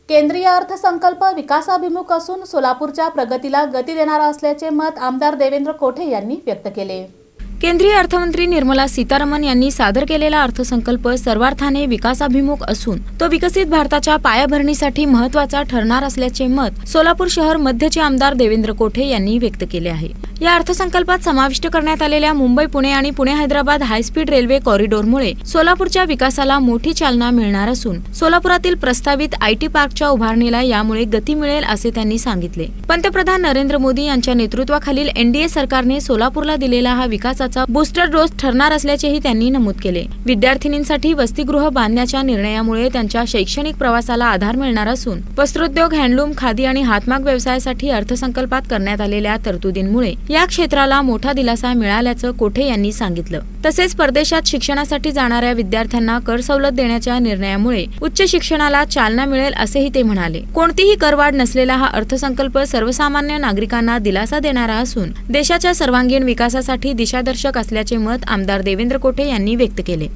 केंद्रीय अर्थसंकल्प विकासाभिमुख असून सोलापूरच्या प्रगतीला गती देणारा असल्याचे मत आमदार देवेंद्र कोठे यांनी व्यक्त केले। केंद्रीय अर्थमंत्री निर्मला सीतारामन यांनी सादर केलेला अर्थसंकल्प सर्वार्थाने विकासाभिमुख असून तो विकसित भारताच्या पायाभरणीसाठी महत्त्वाचा ठरणार असल्याचे मत सोलापूर शहर मध्यचे आमदार देवेंद्र कोठे यांनी व्यक्त केले आहे। या अर्थसंकल्पात समाविष्ट करण्यात आलेल्या मुंबई पुणे आणि पुणे हैदराबाद हायस्पीड रेल्वे कॉरिडॉरमुळे सोलापूरच्या विकासाला मोठी चालना मिळणार असून सोलापुरातील प्रस्तावित आयटी पार्कच्या उभारणीला यामुळे गती मिळेल असे त्यांनी सांगितले। पंतप्रधान नरेंद्र मोदी यांच्या नेतृत्वाखालील एनडीए सरकारने सोलापूरला दिलेला हा विकासाचा बूस्टर डोस ठरणार असल्याचेही त्यांनी नमूद केले। विद्यार्थिनींसाठी वसतिगृह बांधण्याच्या निर्णयामुळे त्यांच्या शैक्षणिक प्रवासाला आधार मिळणार असून वस्त्रोद्योग, हँडलूम, खादी आणि हातमाग व्यवसायासाठी अर्थसंकल्पात करण्यात आलेल्या तरतुदींमुळे या क्षेत्राला मोठा दिलासा मिळाल्याचं कोठे यांनी सांगितलं। तसेच परदेशात शिक्षणासाठी जाणाऱ्या विद्यार्थ्यांना कर सवलत देण्याच्या निर्णयामुळे उच्च शिक्षणाला चालना मिळेल असेही ते म्हणाले। कोणतीही करवाढ नसलेला हा अर्थसंकल्प सर्वसामान्य नागरिकांना दिलासा देणारा असून देशाच्या सर्वांगीण विकासासाठी दिशादर्शक असल्याचे मत आमदार देवेंद्र कोठे यांनी व्यक्त केले।